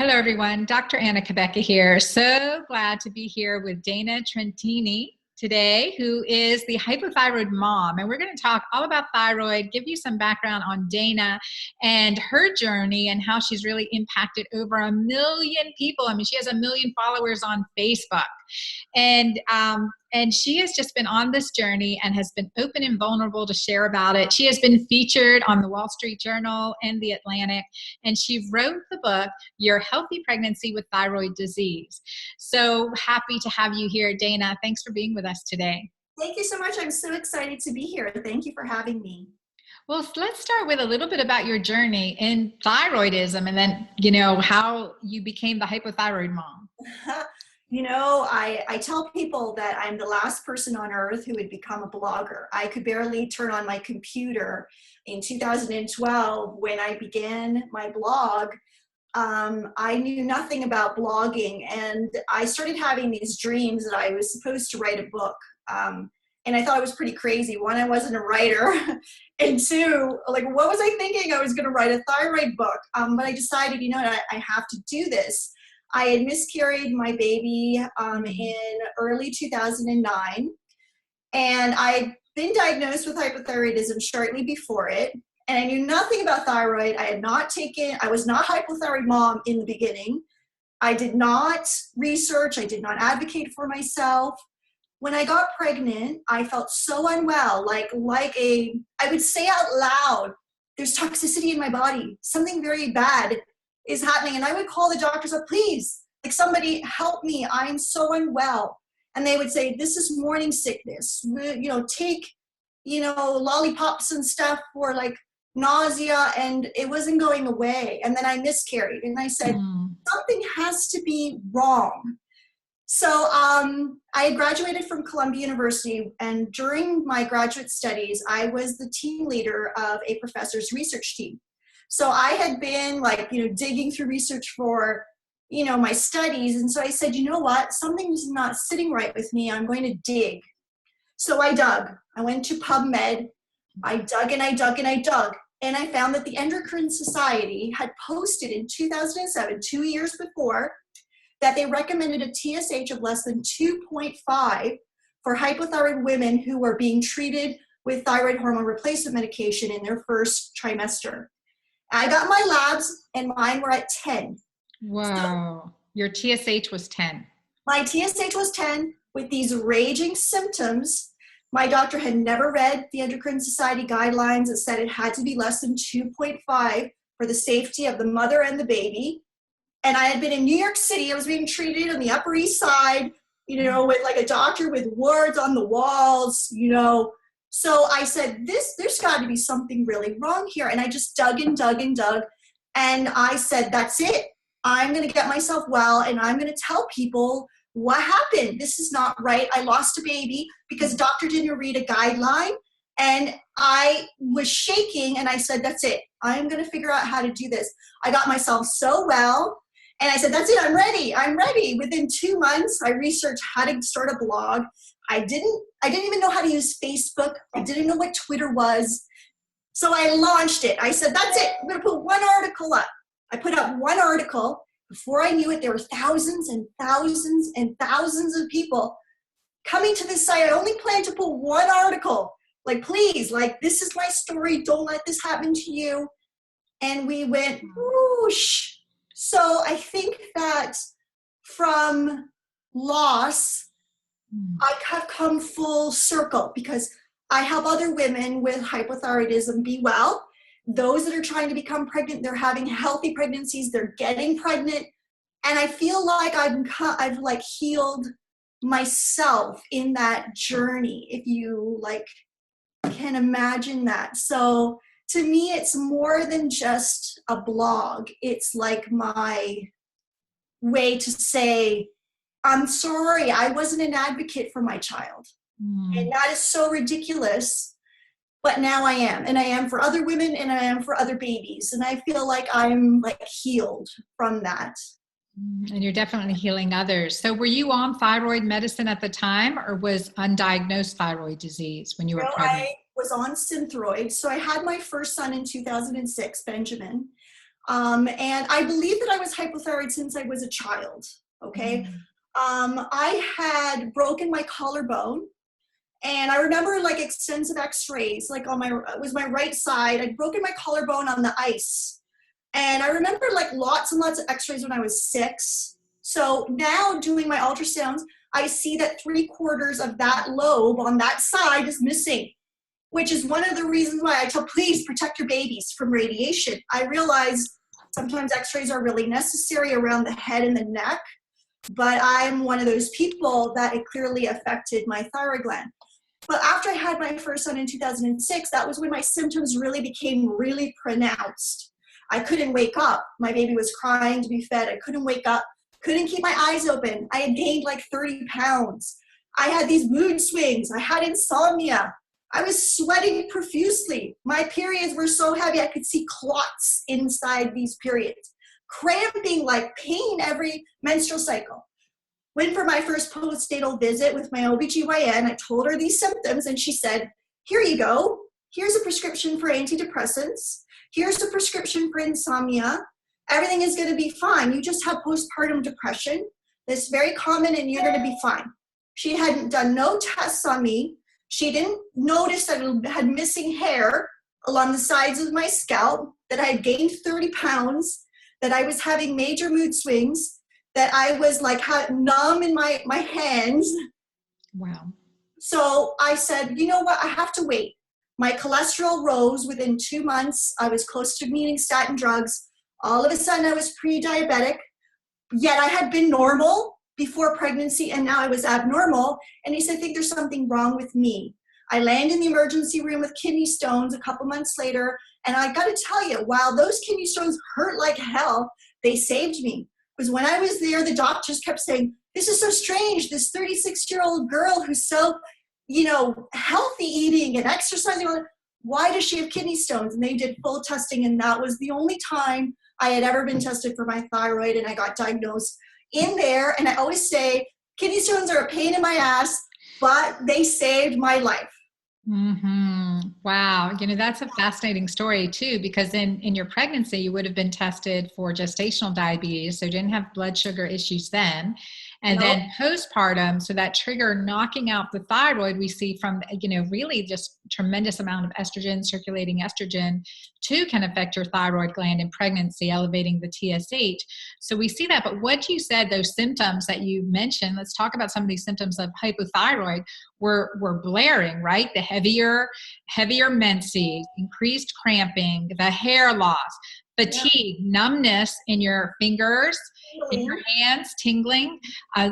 Hello, everyone. Dr. Anna Cabeca here. So glad to be here with Dana Trentini today, who is the hypothyroid mom. And we're going to talk all about thyroid, give you some background on Dana and her journey and how she's really impacted over 1 million people. I mean, she has 1 million followers on Facebook. And she has just been on this journey and has been open and vulnerable to share about it. She has been featured on the Wall Street Journal and the Atlantic, and she wrote the book, Your Healthy Pregnancy with Thyroid Disease. So happy to have you here, Dana. Thanks for being with us today. Thank you so much. I'm so excited to be here. Thank you for having me. Well, let's start with a little bit about your journey in thyroidism and then, how you became the hypothyroid mom. I tell people that I'm the last person on earth who would become a blogger. I could barely turn on my computer in 2012 when I began my blog. I knew nothing about blogging, and I started having these dreams that I was supposed to write a book. And I thought it was pretty crazy. One, I wasn't a writer. And two, what was I thinking? I was going to write a thyroid book. But I decided, I have to do this. I had miscarried my baby in early 2009, and I'd been diagnosed with hypothyroidism shortly before it, and I knew nothing about thyroid. I was not hypothyroid mom in the beginning. I did not research, I did not advocate for myself. When I got pregnant, I felt so unwell, I would say out loud, there's toxicity in my body, something very bad is happening. And I would call the doctors up, please, somebody help me. I'm so unwell. And they would say, this is morning sickness. Take, lollipops and stuff for nausea. And it wasn't going away. And then I miscarried. And I said, something has to be wrong. So I had graduated from Columbia University. And during my graduate studies, I was the team leader of a professor's research team. So I had been digging through research for, my studies. And so I said, you know what, something's not sitting right with me. I'm going to dig. So I dug. I went to PubMed. I dug and I dug and I dug. And I found that the Endocrine Society had posted in 2007, 2 years before, that they recommended a TSH of less than 2.5 for hypothyroid women who were being treated with thyroid hormone replacement medication in their first trimester. I got my labs and mine were at 10. Wow. So, your TSH was 10. My TSH was 10 with these raging symptoms. My doctor had never read the Endocrine Society guidelines that said it had to be less than 2.5 for the safety of the mother and the baby. And I had been in New York City. I was being treated on the Upper East Side, with a doctor with words on the walls, So I said, there's got to be something really wrong here. And I just dug and dug and dug. And I said, that's it. I'm going to get myself well, and I'm going to tell people what happened. This is not right. I lost a baby because doctor didn't read a guideline. And I was shaking, and I said, that's it. I'm going to figure out how to do this. I got myself so well. And I said, that's it. I'm ready. I'm ready. Within 2 months, I researched how to start a blog. I didn't even know how to use Facebook. I didn't know what Twitter was. So I launched it. I said, that's it. I'm going to put one article up. I put up one article. Before I knew it, there were thousands and thousands and thousands of people coming to this site. I only planned to put one article. Please, this is my story. Don't let this happen to you. And we went whoosh. So I think that from loss, I have come full circle because I help other women with hypothyroidism be well. Those that are trying to become pregnant, they're having healthy pregnancies, they're getting pregnant. And I feel like I've healed myself in that journey, if you can imagine that. So to me, it's more than just a blog. It's my way to say, I'm sorry, I wasn't an advocate for my child. And that is so ridiculous. But now I am. And I am for other women, and I am for other babies. And I feel like I'm healed from that. And you're definitely healing others. So were you on thyroid medicine at the time, or was undiagnosed thyroid disease when you were pregnant? I was on Synthroid. So I had my first son in 2006, Benjamin. And I believe that I was hypothyroid since I was a child, okay? I had broken my collarbone, and I remember like extensive x-rays, like it was my right side. I'd broken my collarbone on the ice. And I remember like lots and lots of x-rays when I was 6. So now doing my ultrasounds, I see that 3/4 of that lobe on that side is missing, which is one of the reasons why I tell, please protect your babies from radiation. I realize sometimes x-rays are really necessary around the head and the neck, but I'm one of those people that it clearly affected my thyroid gland. But after I had my first son in 2006, that was when my symptoms really became really pronounced. I couldn't wake up. My baby was crying to be fed. I couldn't wake up, couldn't keep my eyes open. I had gained like 30 pounds. I had these mood swings. I had insomnia. I was sweating profusely. My periods were so heavy I could see clots inside these periods. Cramping, like pain every menstrual cycle. Went for my first postnatal visit with my OBGYN. I told her these symptoms and she said, here you go. Here's a prescription for antidepressants. Here's a prescription for insomnia. Everything is going to be fine. You just have postpartum depression. That's very common and you're going to be fine. She hadn't done no tests on me. She didn't notice that I had missing hair along the sides of my scalp, that I had gained 30 pounds, that I was having major mood swings, that I was like numb in my hands. Wow. So I said, you know what? I have to wait. My cholesterol rose within 2 months. I was close to needing statin drugs. All of a sudden I was pre-diabetic, yet I had been normal before pregnancy and now I was abnormal. And he said, I think there's something wrong with me. I landed in the emergency room with kidney stones a couple months later. And I got to tell you, while those kidney stones hurt like hell, they saved me. Because when I was there, the doctors kept saying, this is so strange. This 36-year-old girl who's so, healthy eating and exercising, why does she have kidney stones? And they did full testing. And that was the only time I had ever been tested for my thyroid. And I got diagnosed in there. And I always say, kidney stones are a pain in my ass, but they saved my life. Wow. That's a fascinating story too, because in your pregnancy, you would have been tested for gestational diabetes. So you didn't have blood sugar issues then. And then postpartum, so that trigger knocking out the thyroid, we see from, really just tremendous amount of estrogen, circulating estrogen too can affect your thyroid gland in pregnancy, elevating the TSH. So we see that. But what you said, those symptoms that you mentioned, let's talk about some of these symptoms of hypothyroid were blaring, right? The heavier menses, increased cramping, the hair loss, fatigue, numbness in your fingers, in your hands, tingling,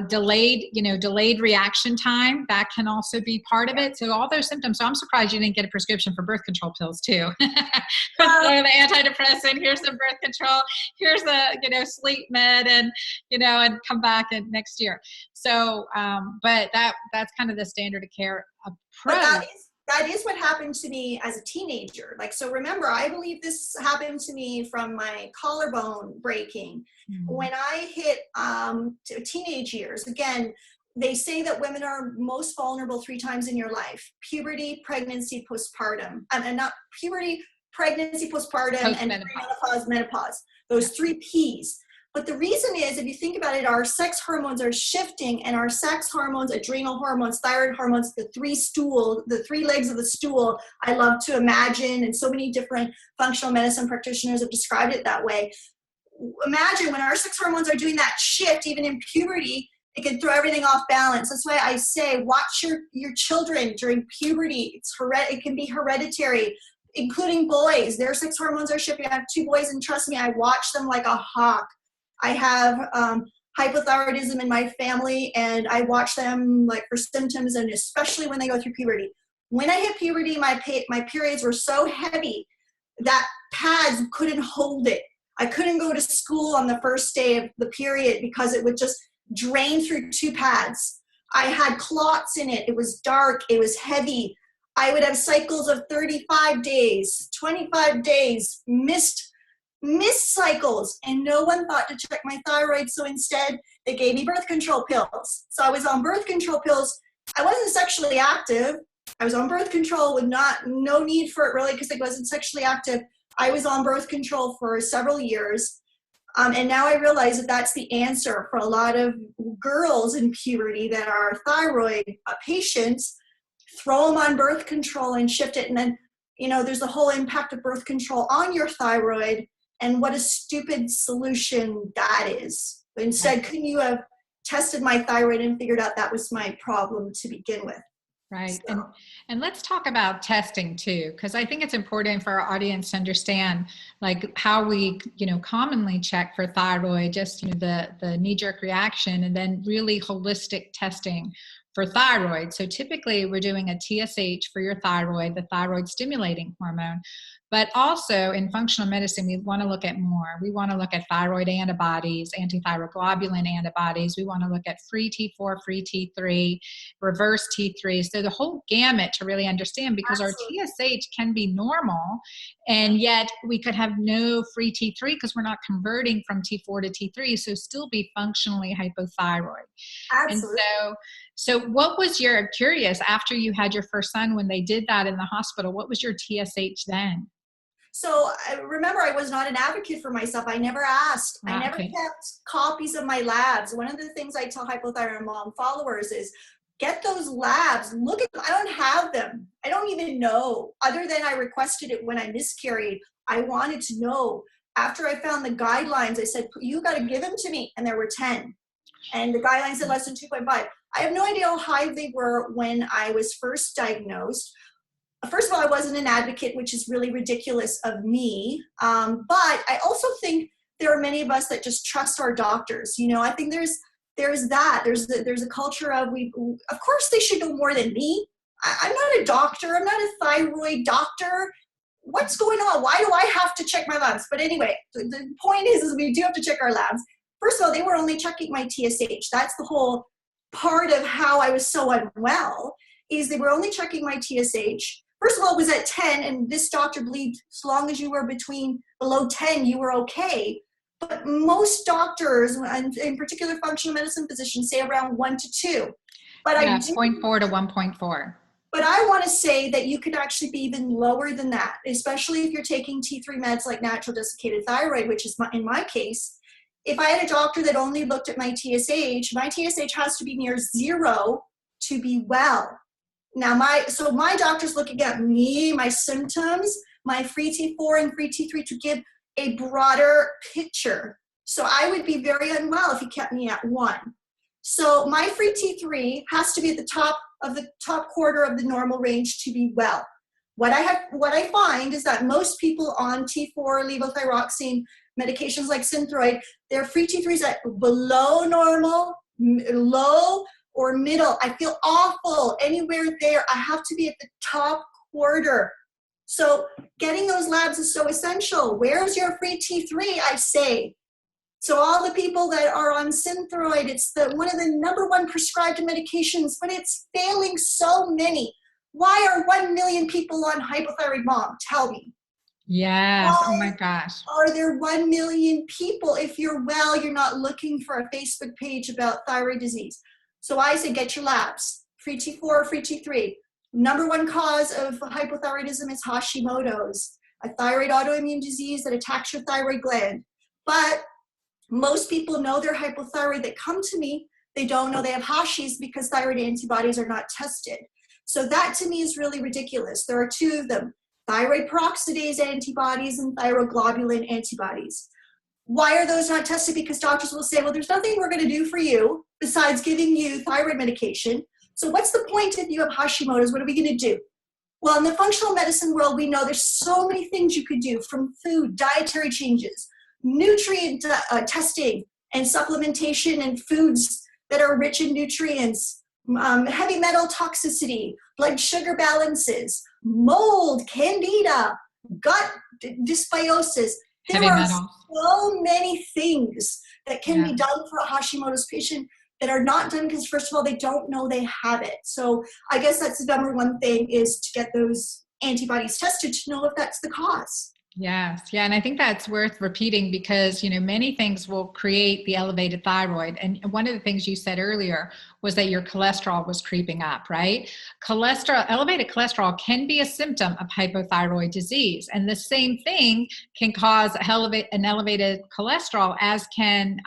delayed reaction time. That can also be part of it. So all those symptoms. So I'm surprised you didn't get a prescription for birth control pills too. So the antidepressant, here's some birth control, here's the, sleep med and come back next year. So, but that's kind of the standard of care approach. That is what happened to me as a teenager. So remember, I believe this happened to me from my collarbone breaking. When I hit teenage years, again, they say that women are most vulnerable 3 times in your life: puberty, pregnancy, postpartum. And not puberty, pregnancy, postpartum, and menopause. Those 3 Ps. But the reason is, if you think about it, our sex hormones are shifting, and our sex hormones, adrenal hormones, thyroid hormones, the 3 legs of the stool, I love to imagine, and so many different functional medicine practitioners have described it that way. Imagine when our sex hormones are doing that shift, even in puberty, it can throw everything off balance. That's why I say, watch your children during puberty. It can be hereditary, including boys. Their sex hormones are shifting. I have 2 boys, and trust me, I watch them like a hawk. I have hypothyroidism in my family, and I watch them for symptoms, and especially when they go through puberty. When I hit puberty, my periods were so heavy that pads couldn't hold it. I couldn't go to school on the first day of the period because it would just drain through 2 pads. I had clots in it. It was dark. It was heavy. I would have cycles of 35 days, 25 days, missed cycles, and no one thought to check my thyroid. So instead, they gave me birth control pills. So I was on birth control pills. I wasn't sexually active. I was on birth control with no need for it really, because I wasn't sexually active. I was on birth control for several years. And now I realize that that's the answer for a lot of girls in puberty that are thyroid patients. Throw them on birth control and shift it. And then, there's the whole impact of birth control on your thyroid, and what a stupid solution that is. Instead, couldn't you have tested my thyroid and figured out that was my problem to begin with? Right. So. And let's talk about testing too, because I think it's important for our audience to understand like how we, commonly check for thyroid, just, the knee-jerk reaction, and then really holistic testing for thyroid. So typically we're doing a TSH for your thyroid, the thyroid stimulating hormone. But also in functional medicine, we want to look at more. We want to look at thyroid antibodies, antithyroglobulin antibodies. We want to look at free T4, free T3, reverse T3. So the whole gamut to really understand, because Absolutely. our TSH can be normal, and yet we could have no free T3 because we're not converting from T4 to T3, so still be functionally hypothyroid. And Absolutely. so what was curious, after you had your first son, when they did that in the hospital, what was your TSH then? So remember, I was not an advocate for myself. I never asked. I never Okay. kept copies of my labs. One of the things I tell hypothyroid mom followers is get those labs. Look at them. I don't have them. I don't even know. Other than I requested it when I miscarried, I wanted to know. After I found the guidelines, I said, you got to give them to me. And there were 10. And the guidelines said less than 2.5. I have no idea how high they were when I was first diagnosed. First of all, I wasn't an advocate, which is really ridiculous of me. But I also think there are many of us that just trust our doctors. I think there's that. There's a culture of of course they should know more than me. I'm not a doctor. I'm not a thyroid doctor. What's going on? Why do I have to check my labs? But anyway, the point is we do have to check our labs. First of all, they were only checking my TSH. That's the whole part of how I was so unwell, is they were only checking my TSH. First of all, it was at 10, and this doctor believed as long as you were below 10, you were okay. But most doctors, and in particular functional medicine physicians, say around 1 to 2. But Yeah, 0.4 to 1.4. But I want to say that you could actually be even lower than that, especially if you're taking T3 meds like natural desiccated thyroid, which is in my case. If I had a doctor that only looked at my TSH has to be near 0 to be well. Now, my doctor's looking at me, my symptoms, my free T4 and free T3 to give a broader picture. So I would be very unwell if he kept me at 1. So my free T3 has to be at the top quarter of the normal range to be well. What I find is that most people on T4 levothyroxine medications like Synthroid, their free T3 is at below normal, low, or middle. I feel awful anywhere there. I have to be at the top quarter. So getting those labs is so essential. Where's your free T3, I say? So all the people that are on Synthroid, it's one of the #1 prescribed medications, but it's failing so many. Why are 1 million people on hypothyroid mom? Tell me. Yes. Why Oh my gosh. are there 1 million people? If you're well, you're not looking for a Facebook page about thyroid disease. So I say get your labs, free T4 or free T3. #1 cause of hypothyroidism is Hashimoto's, a thyroid autoimmune disease that attacks your thyroid gland. But most people know they're hypothyroid that come to me. They don't know they have Hashis because thyroid antibodies are not tested. So that to me is really ridiculous. There are 2 of them, thyroid peroxidase antibodies and thyroglobulin antibodies. Why are those not tested? Because doctors will say, well, there's nothing we're going to do for you besides giving you thyroid medication. So what's the point if you have Hashimoto's? What are we going to do? Well, in the functional medicine world, we know there's so many things you could do, from food, dietary changes, nutrient testing and supplementation, and foods that are rich in nutrients, heavy metal toxicity, blood sugar balances, mold, candida, gut dysbiosis. There Heavy are metal. so many things that can Yeah. be done for a Hashimoto's patient that are not done because, first of all, they don't know they have it. So I guess that's the #1 thing, is to get those antibodies tested to know if that's the cause. Yes. Yeah. And I think that's worth repeating because, many things will create the elevated thyroid. And one of the things you said earlier was that your cholesterol was creeping up, right? Elevated cholesterol can be a symptom of hypothyroid disease. And the same thing can cause an elevated cholesterol, as can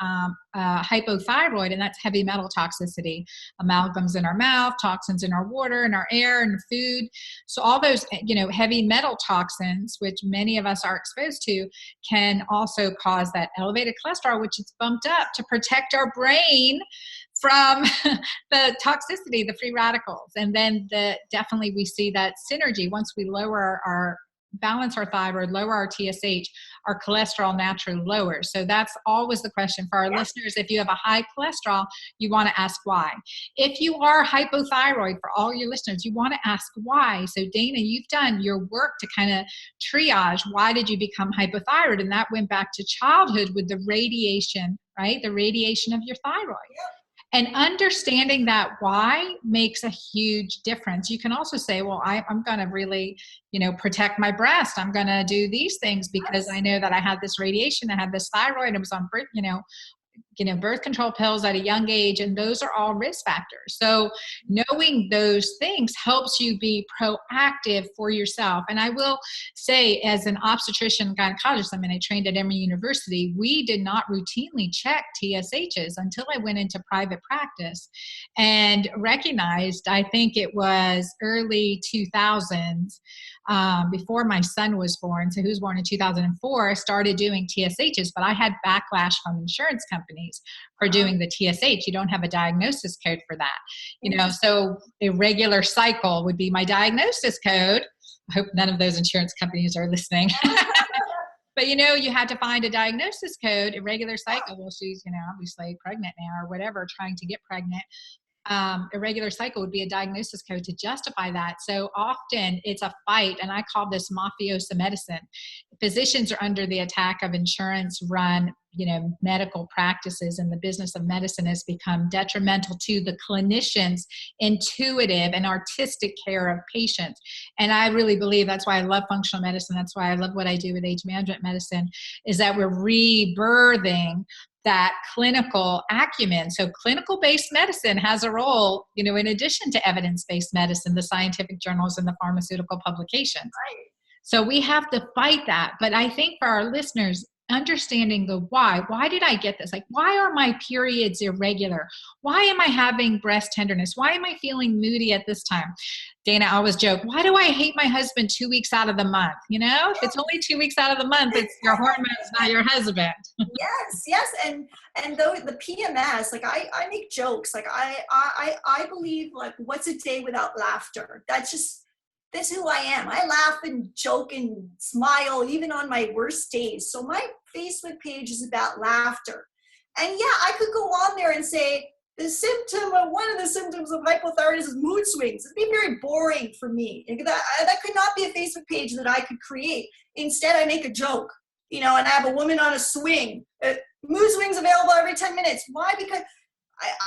hypothyroid, and that's heavy metal toxicity, amalgams in our mouth, toxins in our water, in our air, and food. So all those, heavy metal toxins, which many of us are exposed to, can also cause that elevated cholesterol, which is bumped up to protect our brain from the toxicity, the free radicals. And then definitely we see that synergy. Once we balance our thyroid, lower our TSH, our cholesterol naturally lowers. So that's always the question for our listeners. If you have a high cholesterol, you want to ask why. If you are hypothyroid, for all your listeners, you want to ask why. So Dana, you've done your work to kind of triage, why did you become hypothyroid? And that went back to childhood with the radiation, right? The radiation of your thyroid. And understanding that why makes a huge difference. You can also say, well, I'm going to really, protect my breast. I'm going to do these things because I know that I had this radiation, I had this thyroid, I was on, birth control pills at a young age, and those are all risk factors. So knowing those things helps you be proactive for yourself. And I will say, as an obstetrician gynecologist, I trained at Emory University, we did not routinely check TSHs until I went into private practice and recognized, I think it was early 2000s, before my son was born, so he was born in 2004, I started doing TSHs, but I had backlash from insurance companies for doing the TSH. You don't have a diagnosis code for that. So irregular cycle would be my diagnosis code. I hope none of those insurance companies are listening. But, you had to find a diagnosis code, irregular cycle. Well, she's, obviously pregnant now or whatever, trying to get pregnant. Irregular cycle would be a diagnosis code to justify that. So often it's a fight, and I call this mafiosa medicine. Physicians are under the attack of insurance-run, medical practices, and the business of medicine has become detrimental to the clinician's intuitive and artistic care of patients. And I really believe that's why I love functional medicine. That's why I love what I do with age management medicine, is that we're rebirthing that clinical acumen. So clinical-based medicine has a role, in addition to evidence-based medicine, the scientific journals and the pharmaceutical publications. Right. So we have to fight that. But I think for our listeners, understanding the why did I get this? Like, why are my periods irregular? Why am I having breast tenderness? Why am I feeling moody at this time? Dana, I always joke, why do I hate my husband 2 weeks out of the month? If it's only 2 weeks out of the month, it's your hormones, not your husband. Yes. And though the PMS, like I make jokes, like I believe, like, what's a day without laughter? That's who I am. I laugh and joke and smile even on my worst days. So my Facebook page is about laughter. And yeah, I could go on there and say one of the symptoms of hypothyroidism is mood swings. It'd be very boring for me. That could not be a Facebook page that I could create. Instead, I make a joke, and I have a woman on a swing. Mood swings available every 10 minutes. Why? Because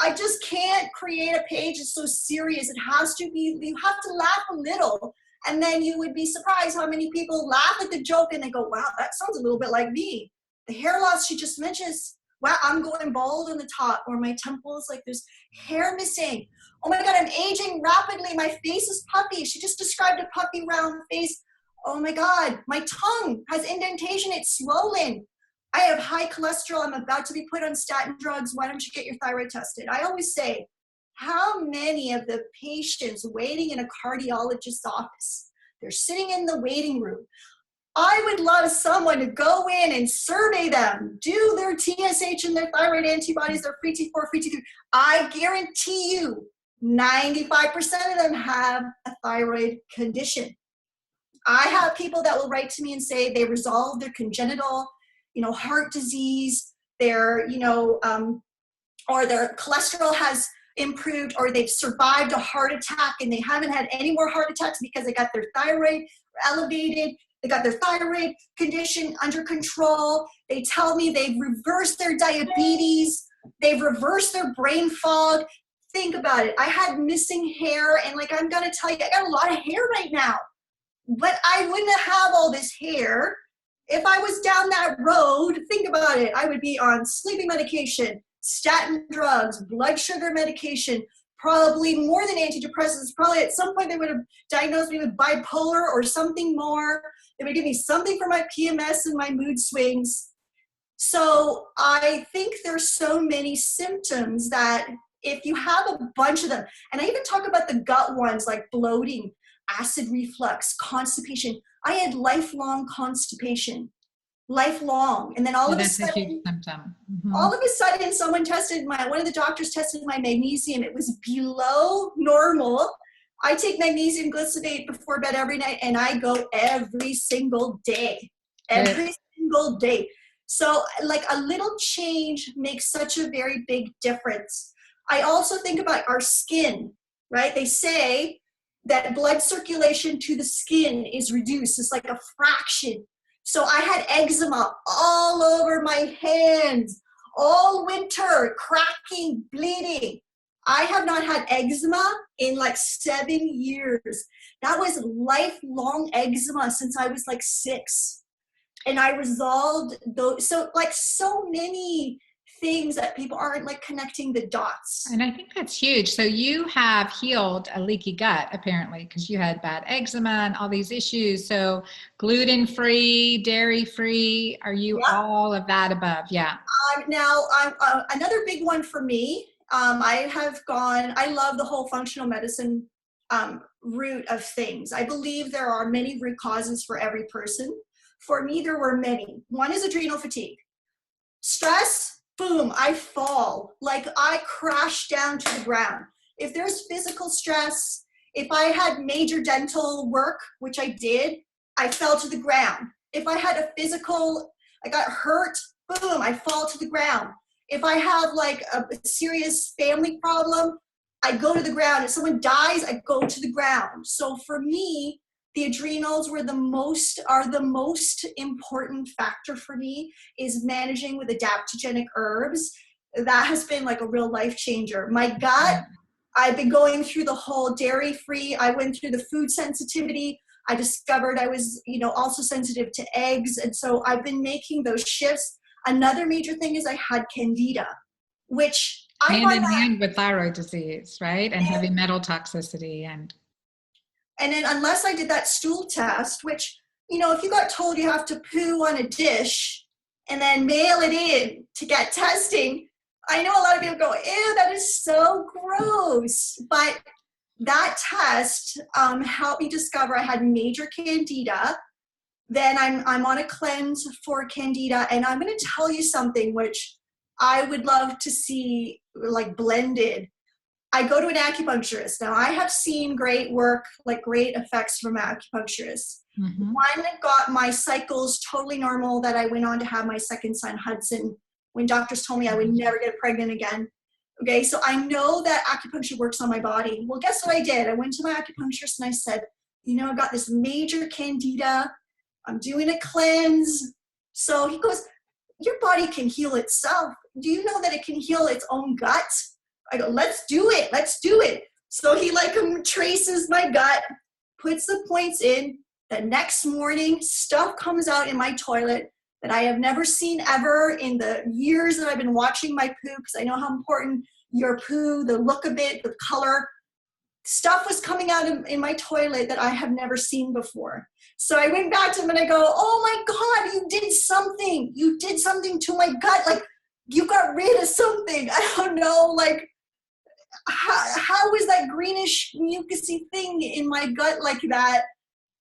I just can't create a page that's so serious. You have to laugh a little, and then you would be surprised how many people laugh at the joke and they go, wow, that sounds a little bit like me. The hair loss she just mentions, wow, I'm going bald on the top, or my temples, like there's hair missing. Oh my God, I'm aging rapidly. My face is puffy. She just described a puffy round face. Oh my God, my tongue has indentation. It's swollen. I have high cholesterol. I'm about to be put on statin drugs. Why don't you get your thyroid tested? I always say, how many of the patients waiting in a cardiologist's office, they're sitting in the waiting room. I would love someone to go in and survey them, do their TSH and their thyroid antibodies, their free T4, free T3. I guarantee you 95% of them have a thyroid condition. I have people that will write to me and say they resolved their congenital, heart disease, or their cholesterol has improved, or they've survived a heart attack and they haven't had any more heart attacks because they got their thyroid elevated. They got their thyroid condition under control. They tell me they've reversed their diabetes. They've reversed their brain fog. Think about it. I had missing hair, and I'm going to tell you, I got a lot of hair right now. But I wouldn't have all this hair If I was down that road, think about it, I would be on sleeping medication, statin drugs, blood sugar medication, probably more than antidepressants. Probably at some point they would have diagnosed me with bipolar or something more. They would give me something for my PMS and my mood swings. So I think there's so many symptoms that if you have a bunch of them, and I even talk about the gut ones like bloating, acid reflux, constipation. I had lifelong constipation, lifelong. And then all Yeah, of a that's a huge sudden, symptom. someone tested one of the doctors tested my magnesium. It was below normal. I take magnesium glycinate before bed every night, and I go every single day, every single day. So like a little change makes such a very big difference. I also think about our skin, right? They say that blood circulation to the skin is reduced. It's like a fraction. So I had eczema all over my hands, all winter, cracking, bleeding. I have not had eczema in like 7 years. That was lifelong eczema since I was like 6. And I resolved those. So like so many things that people aren't like connecting the dots. And I think that's huge. So you have healed a leaky gut, apparently, because you had bad eczema and all these issues. So gluten-free, dairy-free, are you all of that above? Yeah. Now, another big one for me, I love the whole functional medicine route of things. I believe there are many root causes for every person. For me, there were many. One is adrenal fatigue. Stress, boom, I fall. Like I crash down to the ground. If there's physical stress, if I had major dental work, which I did, I fell to the ground. If I had I got hurt, boom, I fall to the ground. If I have like a serious family problem, I go to the ground. If someone dies, I go to the ground. So for me, the adrenals are the most important factor for me, is managing with adaptogenic herbs. That has been like a real life changer. My gut, I've been going through the whole dairy-free. I went through the food sensitivity. I discovered I was, also sensitive to eggs. And so I've been making those shifts. Another major thing is I had candida, which I hand in hand with thyroid disease, right? And heavy metal toxicity. And then unless I did that stool test, which, if you got told you have to poo on a dish and then mail it in to get testing, I know a lot of people go, ew, that is so gross. But that test helped me discover I had major candida. Then I'm on a cleanse for candida. And I'm going to tell you something which I would love to see like blended. I go to an acupuncturist. Now I have seen great work, like great effects from acupuncturists. Mm-hmm. One got my cycles totally normal, that I went on to have my second son, Hudson, when doctors told me I would never get pregnant again. Okay, so I know that acupuncture works on my body. Well, guess what I did? I went to my acupuncturist and I said, I got this major candida. I'm doing a cleanse. So he goes, your body can heal itself. Do you know that it can heal its own gut? I go, let's do it. Let's do it. So he traces my gut, puts the points in. The next morning, stuff comes out in my toilet that I have never seen ever in the years that I've been watching my poo, because I know how important your poo, the look of it, the color. Stuff was coming out in my toilet that I have never seen before. So I went back to him and I go, oh my God, you did something. You did something to my gut. Like you got rid of something. I don't know, how is that greenish mucusy thing in my gut like that?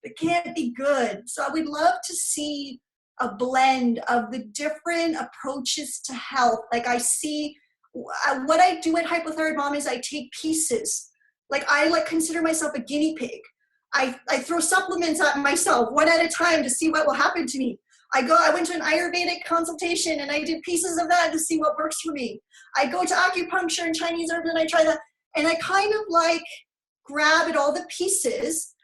It can't be good. So I would love to see a blend of the different approaches to health. Like I see what I do at Hypothyroid Mom is I take pieces. Like I consider myself a guinea pig. I throw supplements at myself one at a time to see what will happen to me. I went to an Ayurvedic consultation and I did pieces of that to see what works for me. I go to acupuncture and Chinese herbs and I try that. And I kind of grab at all the pieces.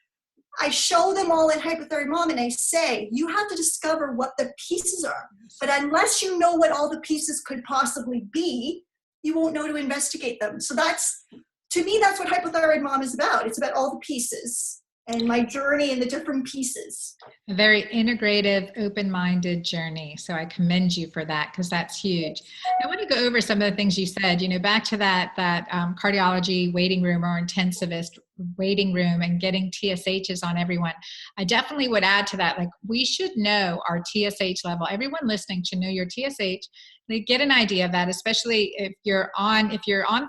I show them all in Hypothyroid Mom and I say, you have to discover what the pieces are. But unless you know what all the pieces could possibly be, you won't know to investigate them. So to me, that's what Hypothyroid Mom is about. It's about all the pieces. and my journey and the different pieces. A very integrative, open-minded journey. So I commend you for that, because that's huge. I want to go over some of the things you said, back to that cardiology waiting room or intensivist waiting room and getting TSHs on everyone. I definitely would add to that, like, we should know our TSH level. Everyone listening should know your TSH. They get an idea of that, especially if you're on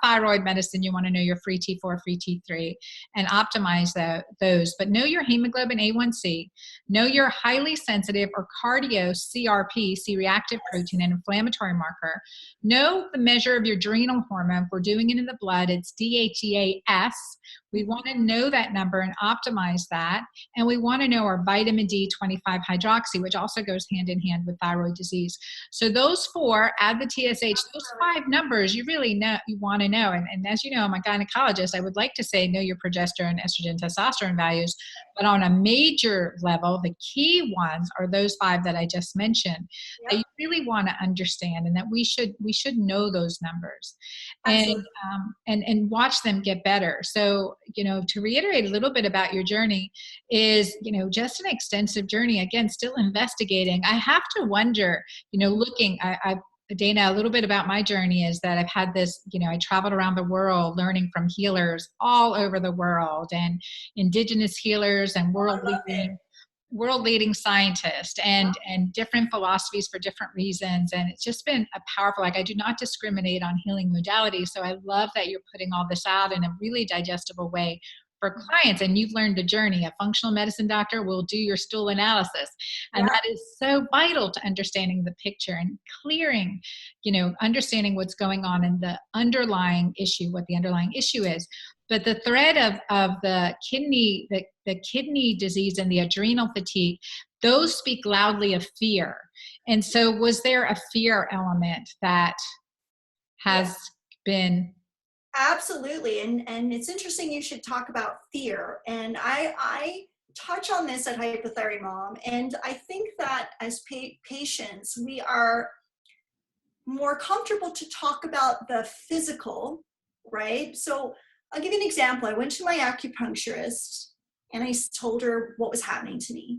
thyroid medicine, you want to know your free T4, free T3, and optimize those. But know your hemoglobin A1C, know your highly sensitive or cardio CRP, C-reactive protein, and inflammatory marker. Know the measure of your adrenal hormone. If we're doing it in the blood, it's DHEAS. We want to know that number and optimize that. And we want to know our vitamin D25 hydroxy, which also goes hand in hand with thyroid disease. So those four, add the TSH, those 5 numbers you really know, you want to know. And as you know, I'm a gynecologist. I would like to say know your progesterone, estrogen, testosterone values. But on a major level, the key ones are those 5 that I just mentioned, that you really want to understand, and that we should know those numbers. And watch them get better. So, to reiterate a little bit about your journey is, just an extensive journey. Again, still investigating. I have to wonder, looking, Dana, a little bit about my journey is that I've had this, I traveled around the world learning from healers all over the world, and indigenous healers and world leading scientists and different philosophies for different reasons. And it's just been a powerful, I do not discriminate on healing modalities. So I love that you're putting all this out in a really digestible way for clients. And you've learned the journey. A functional medicine doctor will do your stool analysis. And that is so vital to understanding the picture and clearing, understanding what's going on in the underlying issue, what the underlying issue is. But the thread of the kidney, the kidney disease and the adrenal fatigue, those speak loudly of fear. And so was there a fear element that has been? Absolutely. And it's interesting you should talk about fear. And I touch on this at Hypothyroid Mom. And I think that as patients, we are more comfortable to talk about the physical, right? So I'll give you an example. I went to my acupuncturist and I told her what was happening to me.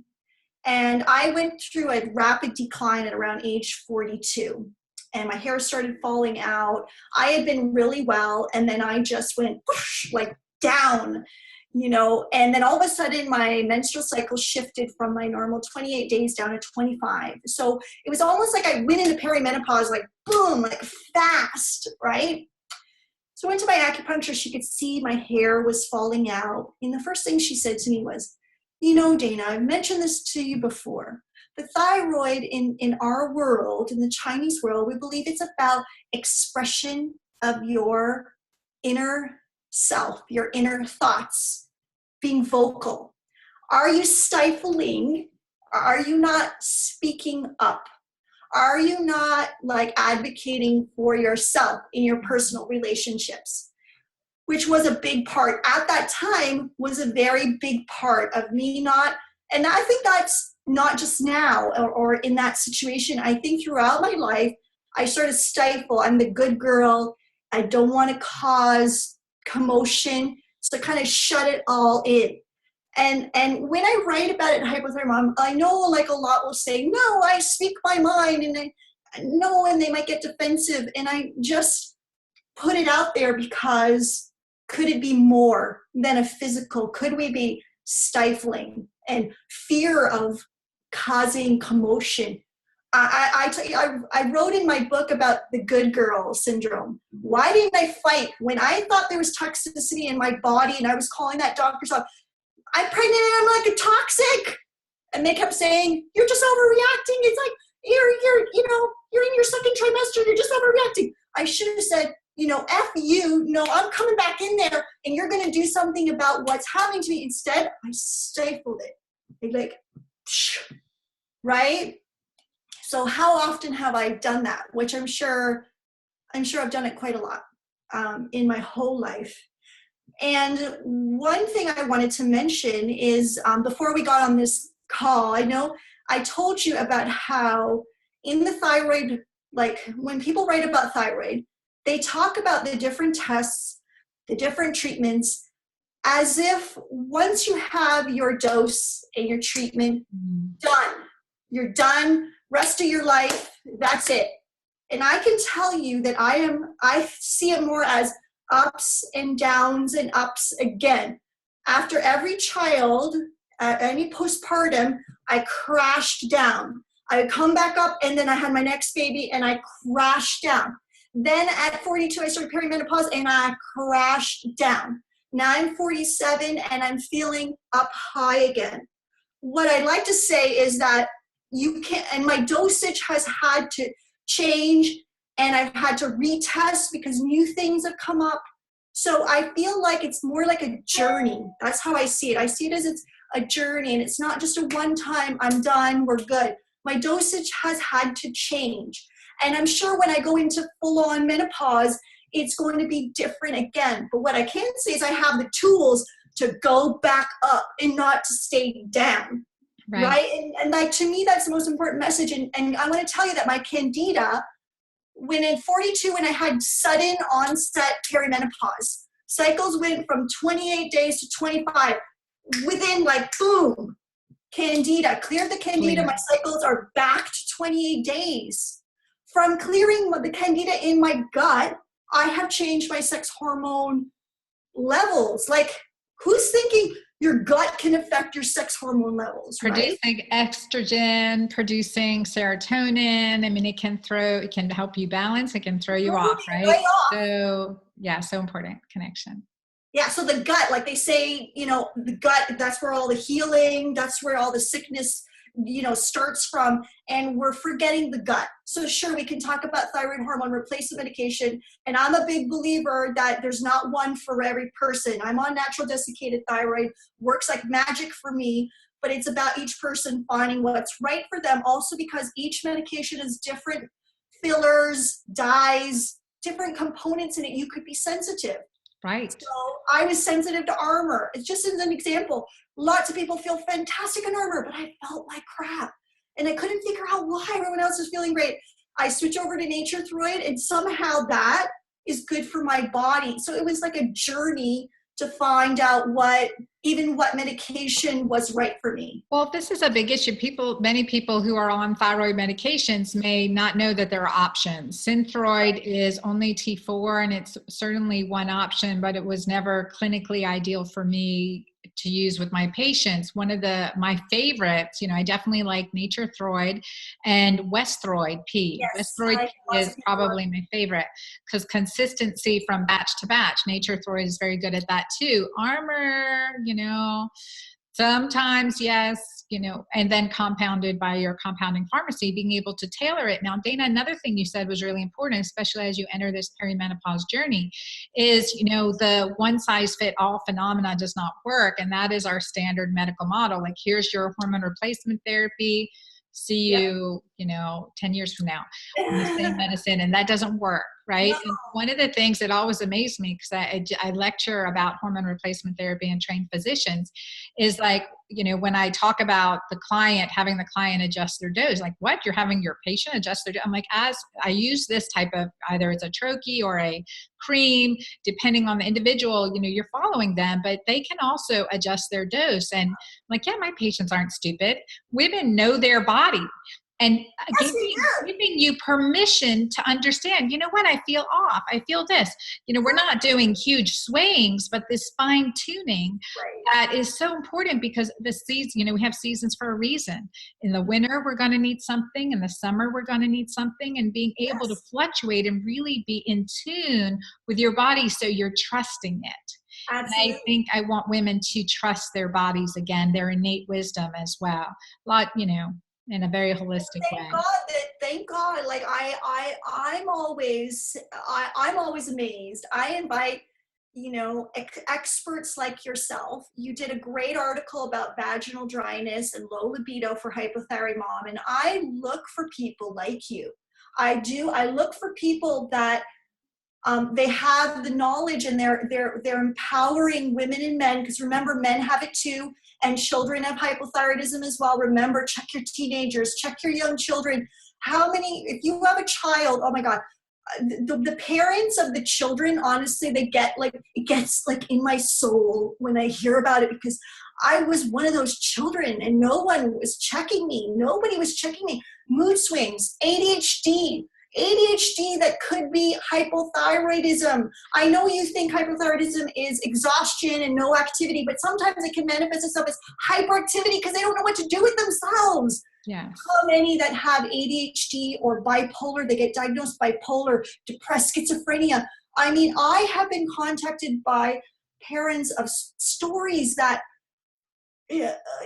And I went through a rapid decline at around age 42. And my hair started falling out. I had been really well, and then I just went whoosh, like down, and then all of a sudden my menstrual cycle shifted from my normal 28 days down to 25. So it was almost like I went into perimenopause, like boom, like fast, right? So I went to my acupuncturist. She could see my hair was falling out. And the first thing she said to me was, Dana, I've mentioned this to you before. The thyroid in our world, in the Chinese world, we believe it's about expression of your inner self, your inner thoughts, being vocal. Are you stifling? Are you not speaking up? Are you not advocating for yourself in your personal relationships? Which was a big part at that time, was a very big part of me not, and I think that's not just now or in that situation. I think throughout my life, I sort of stifle. I'm the good girl. I don't want to cause commotion. So kind of shut it all in. And when I write about it in Hypothyroid Mom, I know a lot will say, no, I speak my mind, and they might get defensive. And I just put it out there because could it be more than a physical? Could we be stifling and fear of causing commotion? I wrote in my book about the good girl syndrome. Why didn't I fight when I thought there was toxicity in my body and I was calling that doctor's office? I'm pregnant and I'm like a toxic. And they kept saying, you're just overreacting. It's like, you're in your second trimester. You're just overreacting. I should have said, F you. No, I'm coming back in there and you're going to do something about what's happening to me. Instead, I stifled it. Right? So how often have I done that? Which I'm sure I've done it quite a lot in my whole life. And one thing I wanted to mention is before we got on this call, I know I told you about how in the thyroid, when people write about thyroid, they talk about the different tests, the different treatments, as if once you have your dose and your treatment done, you're done, rest of your life, that's it. And I can tell you that I see it more as ups and downs and ups again. After every child, any postpartum, I crashed down. I would come back up, and then I had my next baby and I crashed down. Then at 42, I started perimenopause and I crashed down. Now I'm 47 and I'm feeling up high again. What I'd like to say is that you can, and my dosage has had to change, and I've had to retest because new things have come up. So I feel like it's more like a journey. That's how I see it. I see it as it's a journey, and it's not just a one time, I'm done, we're good. My dosage has had to change. And I'm sure when I go into full-on menopause, it's going to be different again. But what I can say is I have the tools to go back up and not to stay down. Right? And like, to me, that's the most important message. And I want to tell you that my candida, when in 42, when I had sudden onset perimenopause, cycles went from 28 days to 25. Within, like, boom, candida, cleared the candida. My cycles are back to 28 days. From clearing the candida in my gut, I have changed my sex hormone levels. Like, who's thinking your gut can affect your sex hormone levels? Producing estrogen, producing serotonin. I mean, it can help you balance, it can throw you off, right? So yeah, so important connection. Yeah, so the gut, like they say, the gut, that's where all the healing, that's where all the sickness, starts from, and we're forgetting the gut. So sure, we can talk about thyroid hormone replacement medication, and I'm a big believer that there's not one for every person. I'm on natural desiccated thyroid, works like magic for me, but it's about each person finding what's right for them, also because each medication is different, fillers, dyes, different components in it. You could be sensitive. Right. So I was sensitive to Armour. It's just as an example. Lots of people feel fantastic in Armour, but I felt like crap. And I couldn't figure out why everyone else was feeling great. I switched over to NatureThroid, and somehow that is good for my body. So it was like a journey to find out what medication was right for me. Well, this is a big issue. Many people who are on thyroid medications may not know that there are options. Synthroid is only T4, and it's certainly one option, but it was never clinically ideal for me to use with my patients. One of my favorites, I definitely like NatureThroid and Westhroid P. Yes, Westhroid P is probably my favorite because consistency from batch to batch. NatureThroid is very good at that too. Armour, sometimes, yes, and then compounded by your compounding pharmacy, being able to tailor it. Now, Dana, another thing you said was really important, especially as you enter this perimenopause journey, is, the one size fit all phenomena does not work. And that is our standard medical model. Like, here's your hormone replacement therapy. See you, 10 years from now on the same medicine. And that doesn't work, right? No. And one of the things that always amazed me, because I lecture about hormone replacement therapy and train physicians, is like, when I talk about having the client adjust their dose, like, what? You're having your patient adjust their dose? I'm like, as I use this type of, either it's a troche or a cream, depending on the individual, you're following them, but they can also adjust their dose. And I'm like, yeah, my patients aren't stupid. Women know their body. And giving you permission to understand, what, I feel off. I feel this. We're not doing huge swings, but this fine tuning that is so important, because the season, we have seasons for a reason. In the winter, we're going to need something. In the summer, we're going to need something. And being able to fluctuate and really be in tune with your body so you're trusting it. Absolutely. And I think I want women to trust their bodies again, their innate wisdom as well. In a very holistic way. Thank God. Like I'm always amazed. I invite, experts like yourself. You did a great article about vaginal dryness and low libido for hypothyroid mom. And I look for people like you. I do. I look for people that they have the knowledge, and they're empowering women and men, because remember, men have it too, and children have hypothyroidism as well. Remember, check your teenagers, check your young children. If you have a child, oh my God, the parents of the children, honestly, it gets like in my soul when I hear about it, because I was one of those children and no one was checking me. Nobody was checking me. Mood swings, ADHD that could be hypothyroidism. I know you think hypothyroidism is exhaustion and no activity, but sometimes it can manifest itself as hyperactivity because they don't know what to do with themselves. Yeah. How many that have ADHD or bipolar, they get diagnosed bipolar, depressed, schizophrenia. I mean, I have been contacted by parents of stories that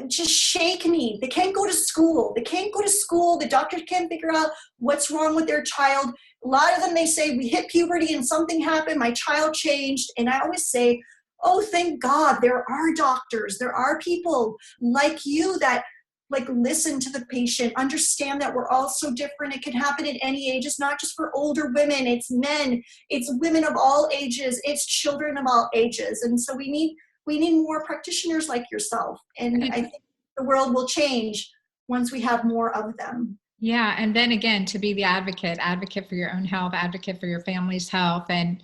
just shake me. They can't go to school. The doctors can't figure out what's wrong with their child. A lot of them, they say, we hit puberty and something happened. My child changed. And I always say, oh, thank God there are doctors. There are people like you that listen to the patient, understand that we're all so different. It can happen at any age. It's not just for older women. It's men. It's women of all ages. It's children of all ages. And so we need more practitioners like yourself. And I think the world will change once we have more of them. Yeah. And then again, to be the advocate for your own health, advocate for your family's health, and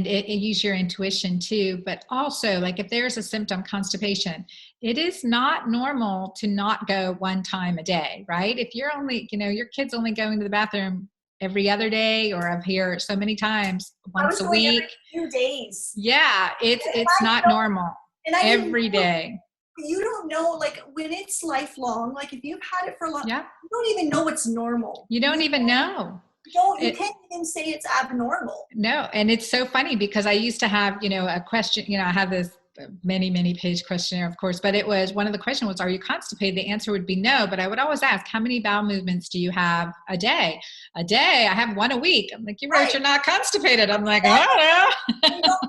use your intuition too. But also, like, if there's a symptom, constipation, it is not normal to not go one time a day, right? If you're only, your kid's only going to the bathroom every other day, or I've heard so many times, once a week. Every few days. Yeah, it's not normal. And every day. You don't know, when it's lifelong, if you've had it for a long time, you don't even know what's normal. You don't even know. You can't even say it's abnormal. No. And it's so funny because I used to have, a question, I have this many page questionnaire, of course, but it was, one of the questions was, are you constipated? The answer would be no, but I would always ask, how many bowel movements do you have a day? I have one a week. I'm like, you wrote you're not constipated. I'm like, I don't know. You don't know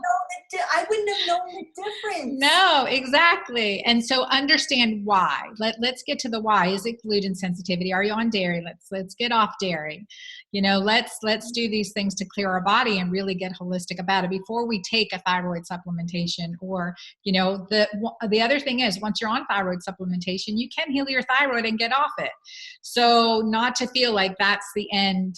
I wouldn't have known the difference. No, exactly. And so understand why. Let's get to the why. Is it gluten sensitivity? Are you on dairy? Let's get off dairy. Let's do these things to clear our body and really get holistic about it before we take a thyroid supplementation. Or, the other thing is, once you're on thyroid supplementation, you can heal your thyroid and get off it. So not to feel like that's the end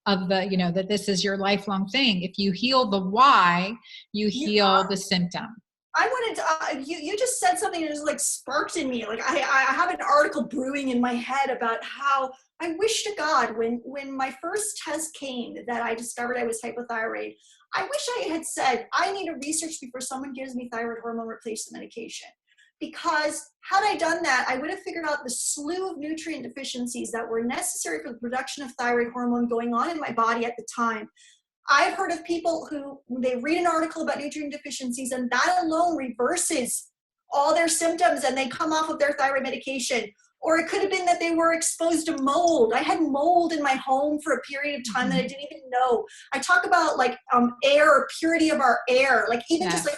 of the, that this is your lifelong thing. If you heal the why, you heal the symptom. I wanted to, you just said something that just sparked in me. I have an article brewing in my head about how I wish to God when my first test came that I discovered I was hypothyroid, I wish I had said, I need to research before someone gives me thyroid hormone replacement medication. Because had I done that, I would have figured out the slew of nutrient deficiencies that were necessary for the production of thyroid hormone going on in my body at the time. I've heard of people who, they read an article about nutrient deficiencies and that alone reverses all their symptoms and they come off of their thyroid medication. Or it could have been that they were exposed to mold. I had mold in my home for a period of time that I didn't even know. I talk about air, or purity of our air, just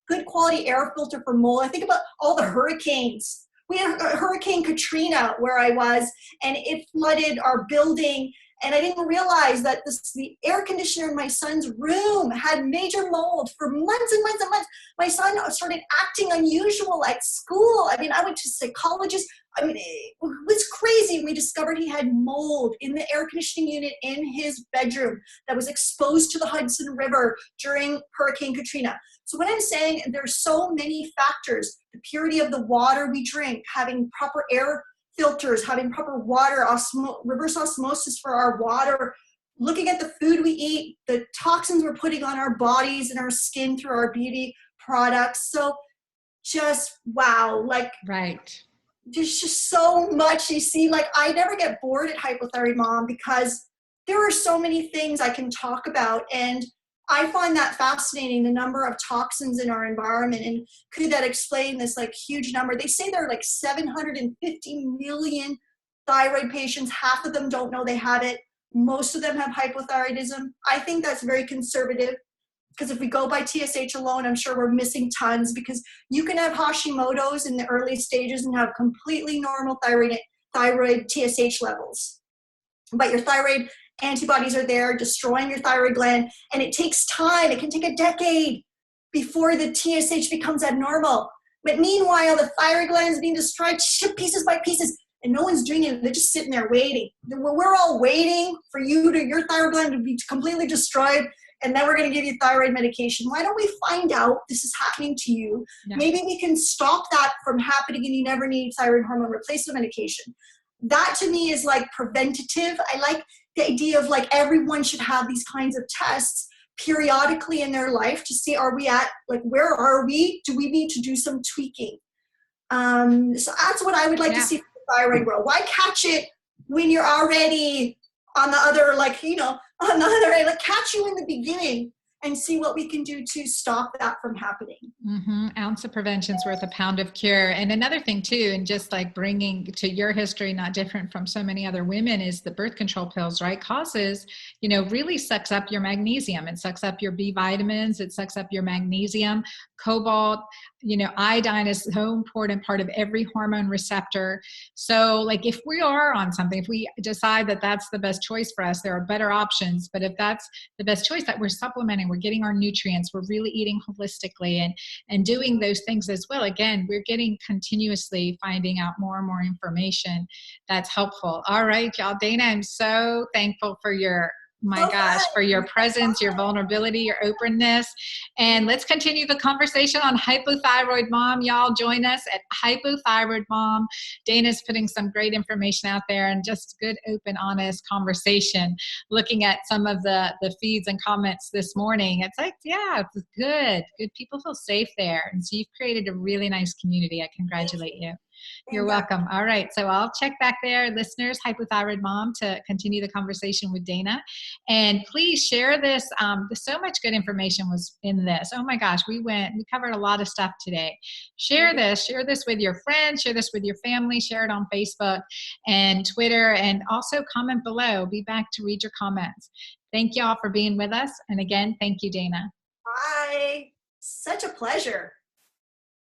good quality air filter for mold. I think about all the hurricanes. We had Hurricane Katrina where I was, and it flooded our building. And I didn't realize that the air conditioner in my son's room had major mold for months and months and months. My son started acting unusual at school. I went to psychologists. It was crazy. We discovered he had mold in the air conditioning unit in his bedroom that was exposed to the Hudson River during Hurricane Katrina. So what I'm saying, there's so many factors: the purity of the water we drink, having proper air filters, having proper water, reverse osmosis for our water, looking at the food we eat, the toxins we're putting on our bodies and our skin through our beauty products. So just wow, right. There's just so much. You see, I never get bored at Hypothyroid Mom because there are so many things I can talk about. And I find that fascinating, the number of toxins in our environment. And could that explain this huge number? They say there are 750 million thyroid patients. Half of them don't know they have it. Most of them have hypothyroidism. I think that's very conservative, because if we go by TSH alone, I'm sure we're missing tons, because you can have Hashimoto's in the early stages and have completely normal thyroid TSH levels. But your thyroid antibodies are there destroying your thyroid gland, and it takes time. It can take a decade before the TSH becomes abnormal. But meanwhile, the thyroid gland is being destroyed pieces by pieces. and no one's doing it. They're just sitting there waiting. We're all waiting for your thyroid gland to be completely destroyed, and then we're going to give you thyroid medication. Why don't we find out this is happening to you? Yeah. Maybe we can stop that from happening and you never need thyroid hormone replacement medication. That to me is like preventative. I like the idea of like everyone should have these kinds of tests periodically in their life to see, are we at, like, where are we? Do we need to do some tweaking? So that's what I would like to see from the thyroid world. Why catch it when you're already on the other, like, you know, on the other end? Like, catch you in the beginning and see what we can do to stop that from happening. Mm-hmm. Ounce of prevention is worth a pound of cure. And another thing too, and just like bringing to your history, not different from so many other women, is the birth control pills, right? Causes, you know, really sucks up your magnesium. It sucks up your B vitamins. It sucks up your magnesium, cobalt. You know, iodine is so important part of every hormone receptor. So like if we are on something, if we decide that that's the best choice for us, there are better options. But if that's the best choice, that we're supplementing, we're getting our nutrients, we're really eating holistically and doing those things as well. Again, we're getting continuously finding out more and more information that's helpful. All right, y'all. Dana, I'm so thankful for your for your presence, your vulnerability, your openness. And let's continue the conversation on Hypothyroid Mom. Y'all join us at Hypothyroid Mom. Dana's putting some great information out there and just good, open, honest conversation. Looking at some of the feeds and comments this morning, it's like, yeah, it's good. Good people feel safe there. And so you've created a really nice community. I congratulate you. You're welcome. All right. So I'll check back there, listeners, Hypothyroid Mom, to continue the conversation with Dana. And please share this. So much good information was in this. Oh my gosh, we covered a lot of stuff today. Share this with your friends, share this with your family, share it on Facebook and Twitter, and also comment below. Be back to read your comments. Thank you all for being with us. And again, thank you, Dana. Bye. Such a pleasure.